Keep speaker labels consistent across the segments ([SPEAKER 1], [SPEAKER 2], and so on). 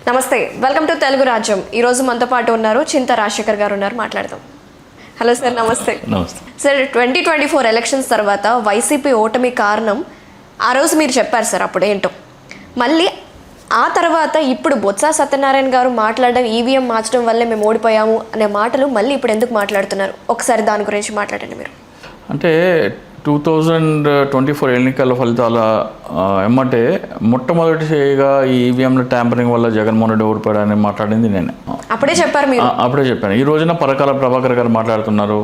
[SPEAKER 1] నమస్తే, welcome to Telugu రాజ్యం. ఈరోజు మనతో పాటు ఉన్నారు చింత రాజశేఖర్ గారు ఉన్నారు, మాట్లాడదాం. హలో సార్, నమస్తే.
[SPEAKER 2] నమస్తే
[SPEAKER 1] సార్, 2024 ఎలక్షన్స్ తర్వాత వైసీపీ ఓటమి కారణం ఆ రోజు మీరు చెప్పారు సార్, అప్పుడు ఏంటో. మళ్ళీ ఆ తర్వాత ఇప్పుడు బొత్స సత్యనారాయణ గారు మాట్లాడడం, ఈవీఎం మార్చడం వల్లే మేము ఓడిపోయాము అనే మాటలు మళ్ళీ ఇప్పుడు ఎందుకు మాట్లాడుతున్నారు? ఒకసారి దాని గురించి మాట్లాడండి మీరు.
[SPEAKER 2] అంటే 2024 ఎన్నికల ఫలితాల ఎమ్మటే మొట్టమొదటిగా ఈ ఈవీఎంల ట్యాంపరింగ్ వల్ల జగన్మోహన్ రెడ్డి ఓడిపోయాడని మాట్లాడింది నేనే.
[SPEAKER 1] అప్పుడే చెప్పారు మీరు?
[SPEAKER 2] అప్పుడే చెప్పాను. ఈ రోజున పరకాల ప్రభాకర్ గారు మాట్లాడుతున్నారు,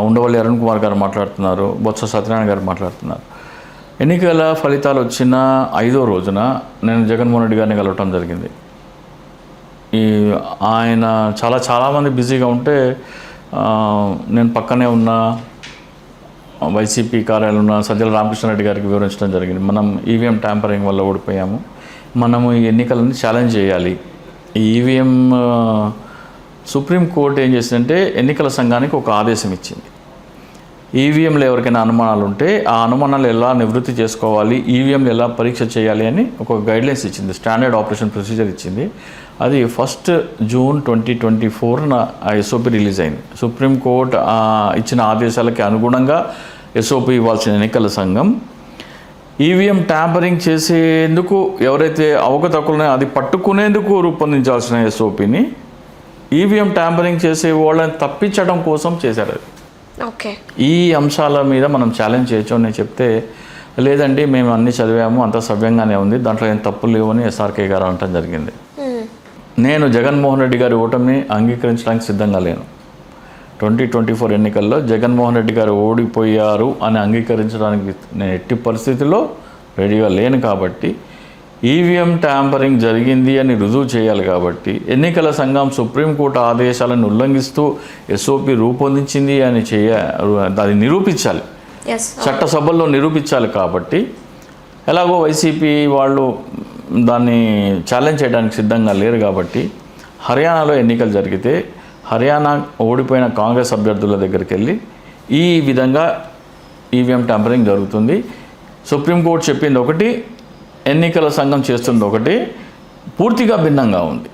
[SPEAKER 2] ఉండవల్లి అరుణ్ కుమార్ గారు మాట్లాడుతున్నారు, బొత్స సత్యనారాయణ గారు మాట్లాడుతున్నారు. ఎన్నికల ఫలితాలు వచ్చిన 5వ రోజున నేను జగన్మోహన్ రెడ్డి గారిని కలవటం జరిగింది. ఆయన చాలామంది బిజీగా ఉంటే నేను పక్కనే ఉన్న వైసీపీ కార్యాలయంలో ఉన్న సజ్జల రామకృష్ణారెడ్డి గారికి వివరించడం జరిగింది. మనం ఈవీఎం ట్యాంపరింగ్ వల్ల ఓడిపోయాము, మనము ఈ ఎన్నికలను ఛాలెంజ్ చేయాలి. ఈ ఈవీఎం సుప్రీంకోర్టు ఏం చేసిందంటే ఎన్నికల సంఘానికి ఒక ఆదేశం ఇచ్చింది. ఈవీఎంలో ఎవరికైనా అనుమానాలు ఉంటే ఆ అనుమానాలు ఎలా నివృత్తి చేసుకోవాలి, ఈవీఎంలు ఎలా పరీక్ష చేయాలి అని ఒక గైడ్లైన్స్ ఇచ్చింది, స్టాండర్డ్ ఆపరేషన్ ప్రొసీజర్ ఇచ్చింది. అది 1 జూన్ 2024 ఆ ఎస్ఓపి రిలీజ్ అయింది. సుప్రీంకోర్టు ఇచ్చిన ఆదేశాలకి అనుగుణంగా ఎస్ఓపి ఇవ్వాల్సిన ఎన్నికల సంఘం ఈవీఎం ట్యాంపరింగ్ చేసేందుకు ఎవరైతే అవకతవకలున్నాయో అది పట్టుకునేందుకు రూపొందించాల్సిన ఎస్ఓపిని ఈవీఎం ట్యాంపరింగ్ చేసే వాళ్ళని తప్పించడం కోసం చేశారు.
[SPEAKER 1] ఓకే,
[SPEAKER 2] ఈ అంశాల మీద మనం ఛాలెంజ్ చేయొచ్చు అని చెప్తే, లేదండి మేము అన్నీ చదివాము, అంత సవ్యంగానే ఉంది, దాంట్లో ఏం తప్పులు లేవని ఎస్ఆర్కే గారు అనటం జరిగింది. నేను జగన్మోహన్ రెడ్డి గారి ఓటమిని అంగీకరించడానికి సిద్ధంగా లేను. 2024 ఎన్నికల్లో జగన్మోహన్ రెడ్డి గారు ఓడిపోయారు అని అంగీకరించడానికి నేను ఎట్టి పరిస్థితుల్లో రెడీగా లేను. కాబట్టి ఈవీఎం ట్యాంపరింగ్ జరిగింది అని రుజువు చేయాలి. కాబట్టి ఎన్నికల సంఘం సుప్రీంకోర్టు ఆదేశాలను ఉల్లంఘిస్తూ ఎస్ఓపి రూపొందించింది అని అది నిరూపించాలి, చట్టసభల్లో నిరూపించాలి. కాబట్టి ఎలాగో వైసీపీ వాళ్ళు దాన్ని ఛాలెంజ్ చేయడానికి సిద్ధంగా లేరు. కాబట్టి హర్యానాలో ఎన్నికలు జరిగితే హర్యానా ఓడిపోయిన కాంగ్రెస్ అభ్యర్థుల దగ్గరికి వెళ్ళి ఈ విధంగా ఈవీఎం ట్యాంపరింగ్ జరుగుతుంది, సుప్రీంకోర్టు చెప్పింది ఒకటి, ఎన్నికల సంఘం చేస్తుంది ఒకటి, పూర్తిగా భిన్నంగా ఉంది.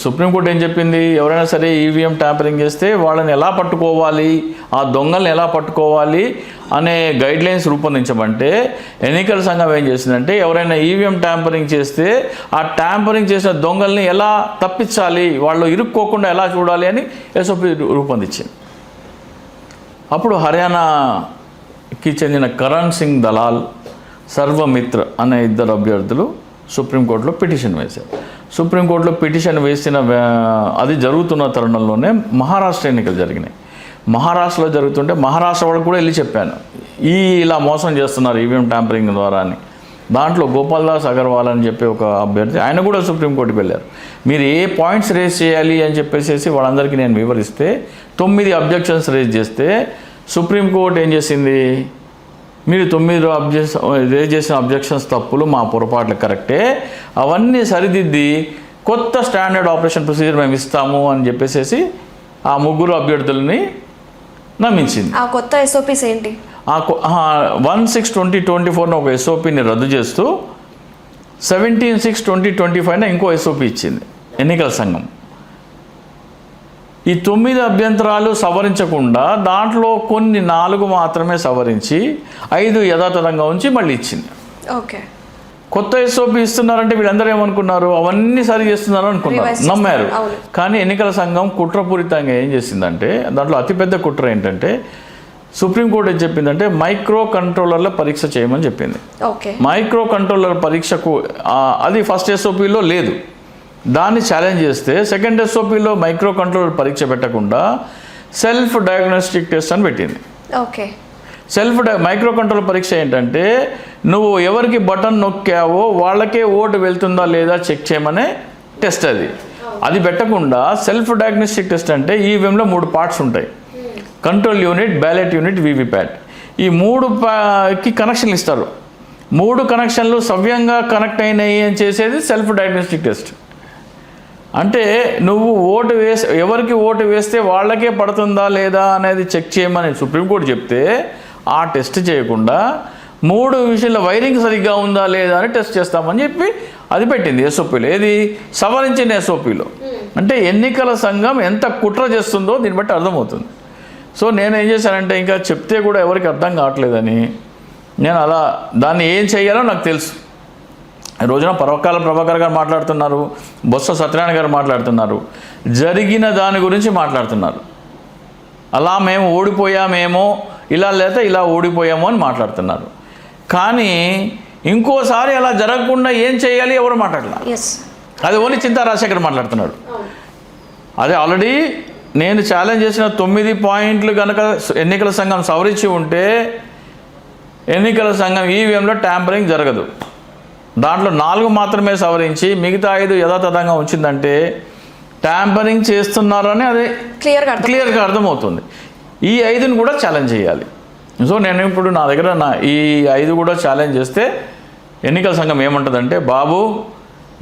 [SPEAKER 2] సుప్రీంకోర్టు ఏం చెప్పింది, ఎవరైనా సరే ఈవీఎం ట్యాంపరింగ్ చేస్తే వాళ్ళని ఎలా పట్టుకోవాలి, ఆ దొంగల్ని ఎలా పట్టుకోవాలి అనే గైడ్లైన్స్ రూపొందించమంటే, ఎన్నికల సంఘం ఏం చేసిందంటే ఎవరైనా ఈవీఎం ట్యాంపరింగ్ చేస్తే ఆ ట్యాంపరింగ్ చేసిన దొంగల్ని ఎలా తప్పించాలి, వాళ్ళు ఇరుక్కోకుండా ఎలా చూడాలి అని ఎస్ఓపి రూపొందించింది. అప్పుడు హర్యానాకి చెందిన కరణ్ సింగ్ దలాల్, సర్వమిత్ర అనే 2 అభ్యర్థులు సుప్రీంకోర్టులో పిటిషన్ వేశారు. సుప్రీంకోర్టులో పిటిషన్ వేసిన అది జరుగుతున్న తరుణంలోనే మహారాష్ట్ర ఎన్నికలు జరిగినాయి. మహారాష్ట్రలో జరుగుతుంటే మహారాష్ట్ర వాళ్ళకు కూడా వెళ్ళి చెప్పాను, ఇలా మోసం చేస్తున్నారు ఈవీఎం ట్యాంపరింగ్ ద్వారా అని. దాంట్లో గోపాల్ దాస్ అగర్వాల్ అని చెప్పి ఒక అభ్యర్థి, ఆయన కూడా సుప్రీంకోర్టుకి వెళ్ళారు. మీరు ఏ పాయింట్స్ రేజ్ చేయాలి అని చెప్పేసి వాళ్ళందరికీ నేను వివరిస్తే 9 అబ్జెక్షన్స్ రేజ్ చేస్తే సుప్రీంకోర్టు ఏం చేసింది, మీరు 9 రేజ్ చేసిన అబ్జెక్షన్స్ తప్పులు, మా పొరపాట్లు కరెక్టే, అవన్నీ సరిదిద్ది కొత్త స్టాండర్డ్ ఆపరేషన్ ప్రొసీజర్ మేము ఇస్తాము అని చెప్పేసి ఆ 3 అభ్యర్థులని నమ్మించింది.
[SPEAKER 1] ఆ కొత్త ఎస్ఓపీస్ ఏంటి?
[SPEAKER 2] 16/2024 ఒక ఎస్ఓపిని రద్దు చేస్తూ 17/6/2025 ఇంకో ఎస్ఓపి ఇచ్చింది ఎన్నికల సంఘం. ఈ 9 అభ్యంతరాలు సవరించకుండా దాంట్లో కొన్ని 4 మాత్రమే సవరించి 5 యథాతథంగా ఉంచి మళ్ళీ ఇచ్చింది.
[SPEAKER 1] ఓకే,
[SPEAKER 2] కొత్త ఎస్ఓపి ఇస్తున్నారంటే వీళ్ళందరూ ఏమనుకున్నారు, అవన్నీ సరి చేస్తున్నారు అనుకున్నారు, నమ్మారు. కానీ ఎన్నికల సంఘం కుట్రపూరితంగా ఏం చేసిందంటే, దాంట్లో అతిపెద్ద కుట్ర ఏంటంటే, సుప్రీంకోర్టు ఏం చెప్పిందంటే మైక్రో కంట్రోలర్ల పరీక్ష చేయమని చెప్పింది. మైక్రో కంట్రోలర్ పరీక్షకు అది ఫస్ట్ ఎస్ఓపిలో లేదు, దాన్ని ఛాలెంజ్ చేస్తే సెకండ్ ఎస్ఓపిలో మైక్రో కంట్రోలర్ పరీక్ష పెట్టకుండా సెల్ఫ్ డయాగ్నోస్టిక్ టెస్ట్ అని పెట్టింది.
[SPEAKER 1] ఓకే,
[SPEAKER 2] మైక్రో కంట్రోలర్ పరీక్ష ఏంటంటే నువ్వు ఎవరికి బటన్ నొక్కావో వాళ్ళకే ఓటు వెళ్తుందా లేదా చెక్ చేయమనే టెస్ట్. అది పెట్టకుండా సెల్ఫ్ డయాగ్నోస్టిక్ టెస్ట్ అంటే ఈవీఎంలో 3 పార్ట్స్ ఉంటాయి, control unit, ballot unit, VVPAT. ఈ 3కి కనెక్షన్లు ఇస్తారు. 3 కనెక్షన్లు సవ్యంగా కనెక్ట్ అయినాయి అని చేసేది సెల్ఫ్ డయాగ్నోస్టిక్ టెస్ట్. అంటే నువ్వు ఎవరికి ఓటు వేస్తే వాళ్ళకే పడుతుందా లేదా అనేది చెక్ చేయమని సుప్రీంకోర్టు చెప్తే ఆ టెస్ట్ చేయకుండా 3 విషయాల వైరింగ్ సరిగ్గా ఉందా లేదా అని టెస్ట్ చేస్తామని చెప్పి అది పెట్టింది ఎస్ఓపిలో. ఏది సవరించిన ఎస్ఓపిలో. అంటే ఎన్నికల సంఘం ఎంత కుట్ర చేస్తుందో దీన్ని బట్టి అర్థమవుతుంది. సో నేను ఏం చేశానంటే ఇంకా చెప్తే కూడా ఎవరికి అర్థం కావట్లేదని నేను అలా దాన్ని ఏం చేయాలో నాకు తెలుసు. ఈ రోజున పర్వకాల ప్రభాకర్ గారు మాట్లాడుతున్నారు, బొత్స సత్యనారాయణ గారు మాట్లాడుతున్నారు, జరిగిన దాని గురించి మాట్లాడుతున్నారు. అలా మేము ఓడిపోయామేమో, ఇలా లేదా ఇలా ఓడిపోయామో అని మాట్లాడుతున్నారు. కానీ ఇంకోసారి అలా జరగకుండా ఏం చేయాలి ఎవరు మాట్లాడలేదు. అది ఓన్లీ చింతా రాజశేఖర్ మాట్లాడుతున్నాడు. అదే ఆల్రెడీ నేను ఛాలెంజ్ చేసిన 9 పాయింట్లు కనుక ఎన్నికల సంఘం సవరించి ఉంటే ఎన్నికల సంఘం ఈవీఎంలో ట్యాంపరింగ్ జరగదు. దాంట్లో 4 మాత్రమే సవరించి మిగతా 5 యథాతథంగా ఉంచిందంటే ట్యాంపరింగ్ చేస్తున్నారని అది క్లియర్గా అర్థమవుతుంది. ఈ 5ని కూడా ఛాలెంజ్ చేయాలి. సో నేను ఇప్పుడు నా దగ్గర ఈ 5 కూడా ఛాలెంజ్ చేస్తే ఎన్నికల సంఘం ఏమంటుందంటే, బాబు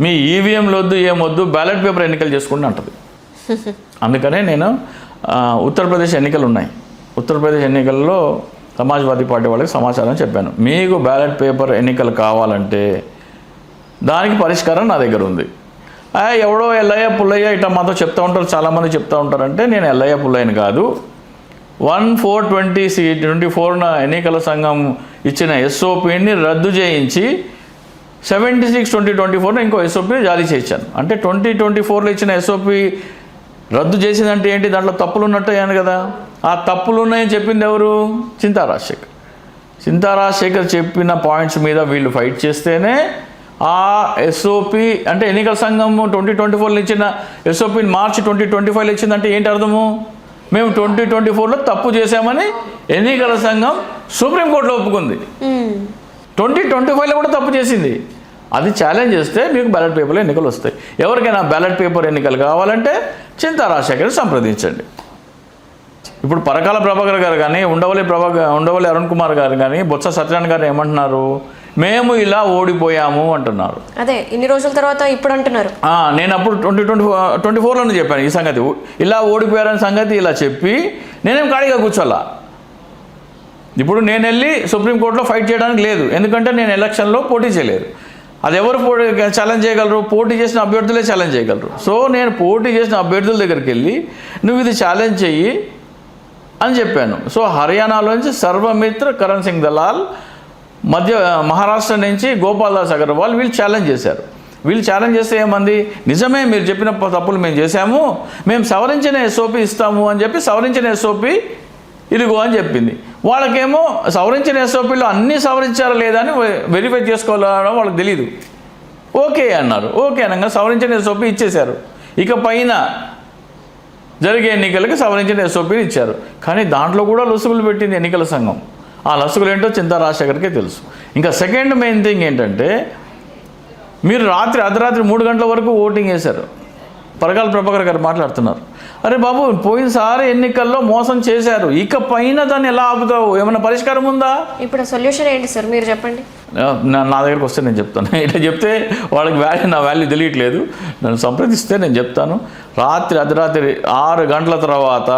[SPEAKER 2] మీ ఈవీఎంలు వద్దు ఏమొద్దు, బ్యాలెట్ పేపర్ ఎన్నికలు చేసుకుంటూ అంటుంది. అందుకనే నేను ఉత్తరప్రదేశ్ ఎన్నికలు ఉన్నాయి, ఉత్తరప్రదేశ్ ఎన్నికల్లో సమాజ్వాదీ పార్టీ వాళ్ళకి సమాచారం చెప్పాను. మీకు బ్యాలెట్ పేపర్ ఎన్నికలు కావాలంటే దానికి పరిష్కారం నా దగ్గర ఉంది. ఎవడో ఎల్లయ్య పుల్లయ్య ఇట్లా మాతో చెప్తూ ఉంటారు, చాలామంది చెప్తూ ఉంటారంటే నేను ఎల్లయ్య పుల్లయ్యని కాదు. 1420/24 ఎన్నికల సంఘం ఇచ్చిన ఎస్ఓపిని రద్దు చేయించి 76/2024 ఇంకో ఎస్ఓపి జారీ చేయించాను. అంటే 2024లో ఇచ్చిన ఎస్ఓపి రద్దు చేసిందంటే ఏంటి, దాంట్లో తప్పులు ఉన్నట్టయ్యాను కదా. ఆ తప్పులు ఉన్నాయని చెప్పింది ఎవరు? చింతా రాజశేఖర్. చింతా రాజశేఖర్ చెప్పిన పాయింట్స్ మీద వీళ్ళు ఫైట్ చేస్తేనే ఆ ఎస్ఓపి, అంటే ఎన్నికల సంఘం 2024లో ఇచ్చిన ఎస్ఓపిని మార్చి 2025లో ఇచ్చిందంటే ఏంటి అర్థము? మేము 2024లో తప్పు చేశామని ఎన్నికల సంఘం సుప్రీంకోర్టులో ఒప్పుకుంది. 2025లో కూడా తప్పు చేసింది. అది ఛాలెంజ్ చేస్తే మీకు బ్యాలెట్ పేపర్లో ఎన్నికలు వస్తాయి. ఎవరికైనా బ్యాలెట్ పేపర్ ఎన్నికలు కావాలంటే చింతా రాజశేఖర్ని సంప్రదించండి. ఇప్పుడు పరకాల ప్రభాకర్ గారు కానీ, ఉండవల్లి అరుణ్ కుమార్ గారు కానీ, బొత్స సత్యనారాయణ గారు ఏమంటున్నారు? మేము ఇలా ఓడిపోయాము అంటున్నారు.
[SPEAKER 1] అదే ఇన్ని రోజుల తర్వాత ఇప్పుడు అంటున్నారు.
[SPEAKER 2] నేను అప్పుడు 2024లోనే చెప్పాను ఈ సంగతి. ఇలా ఓడిపోయారని సంగతి ఇలా చెప్పి నేనేం ఖాళీగా కూర్చోాలా. ఇప్పుడు నేను వెళ్ళి సుప్రీంకోర్టులో ఫైట్ చేయడానికి లేదు, ఎందుకంటే నేను ఎలక్షన్లో పోటీ చేయలేదు. అది ఎవరు ఛాలెంజ్ చేయగలరు? పోటీ చేసిన అభ్యర్థులే ఛాలెంజ్ చేయగలరు. సో నేను పోటీ చేసిన అభ్యర్థుల దగ్గరికి వెళ్ళి నువ్వు ఇది ఛాలెంజ్ చెయ్యి అని చెప్పాను. సో హర్యానాలోంచి సర్వమిత్ర కరణ్ సింగ్ దలాల్, మహారాష్ట్ర నుంచి గోపాల్ దాస్ అగర్వాల్ వీళ్ళు ఛాలెంజ్ చేశారు. వీళ్ళు ఛాలెంజ్ చేస్తే ఏమంది, నిజమే మీరు చెప్పిన తప్పులు మేము చేశాము, మేము సవరించిన ఎస్ఓపి ఇస్తాము అని చెప్పి సవరించిన ఎస్ఓపి ఇదిగో అని చెప్పింది. వాళ్ళకేమో సవరించిన ఎస్ఓపిలో అన్నీ సవరించారా లేదా అని వెరిఫై చేసుకోవాలని వాళ్ళకి తెలియదు. ఓకే అన్నారు. ఓకే అనగా సవరించిన ఎస్ఓపి ఇచ్చేశారు. ఇక పైన జరిగే ఎన్నికలకి సవరించిన ఎస్ఓపిని ఇచ్చారు. కానీ దాంట్లో కూడా లొసుగులు పెట్టింది ఎన్నికల సంఘం. ఆ లొసుగులు ఏంటో చింతా రాజశేఖర్కే తెలుసు. ఇంకా సెకండ్ మెయిన్ థింగ్ ఏంటంటే, మీరు అర్ధరాత్రి 3 గంటల వరకు ఓటింగ్ వేశారు. పరకాల ప్రభాకర్ గారు మాట్లాడుతున్నారు, అరే బాబు పోయినసారి ఎన్నికల్లో మోసం చేశారు, ఇక పైన దాన్ని ఎలా ఆపుతావు? ఏమైనా పరిష్కారం ఉందా?
[SPEAKER 1] ఇప్పుడు సొల్యూషన్ ఏంటి సార్, మీరు చెప్పండి.
[SPEAKER 2] నా దగ్గరికి వస్తే నేను చెప్తాను. ఇట్లా చెప్తే వాళ్ళకి నా వాల్యూ తెలియట్లేదు. నన్ను సంప్రదిస్తే నేను చెప్తాను. అర్ధరాత్రి 6 గంటల తర్వాత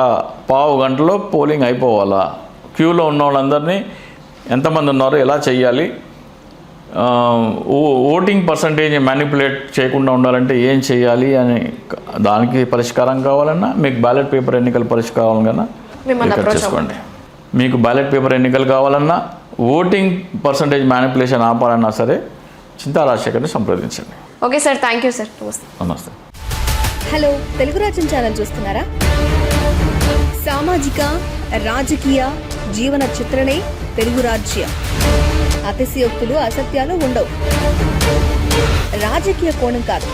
[SPEAKER 2] 15 గంటలో పోలింగ్ అయిపోవాలా. క్యూలో ఉన్న వాళ్ళందరినీ ఎంతమంది ఉన్నారో ఎలా చేయాలి, ఓటింగ్ పర్సంటేజ్ మ్యానిపులేట్ చేయకుండా ఉండాలంటే ఏం చేయాలి అని దానికి పరిష్కారం కావాలన్నా, మీకు బ్యాలెట్ పేపర్ ఎన్నికల పరిష్కారం కన్నా చేసుకోండి. మీకు బ్యాలెట్ పేపర్ ఎన్నికలు కావాలన్నా, ఓటింగ్ పర్సంటేజ్ మ్యానిపులేషన్ ఆపాలన్నా సరే చింతా రాజశేఖర్ని సంప్రదించండి.
[SPEAKER 1] Okay sir, thank you sir.
[SPEAKER 2] నమస్తే.
[SPEAKER 3] హలో, తెలుగు రాజ్యం ఛానల్ చూస్తున్నారా? సామాజిక రాజకీయ జీవన చిత్రణే తెలుగు రాజ్యం. అతిశయోక్తులు అసత్యాలు ఉండవు. రాజకీయ కోణం కాదు,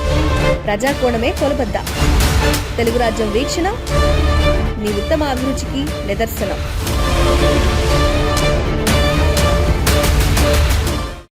[SPEAKER 3] ప్రజా కోణమే కొలబద్ద. తెలుగు రాజ్యం వీక్షణ మీ ఉత్తమ అభిరుచికి నిదర్శనం.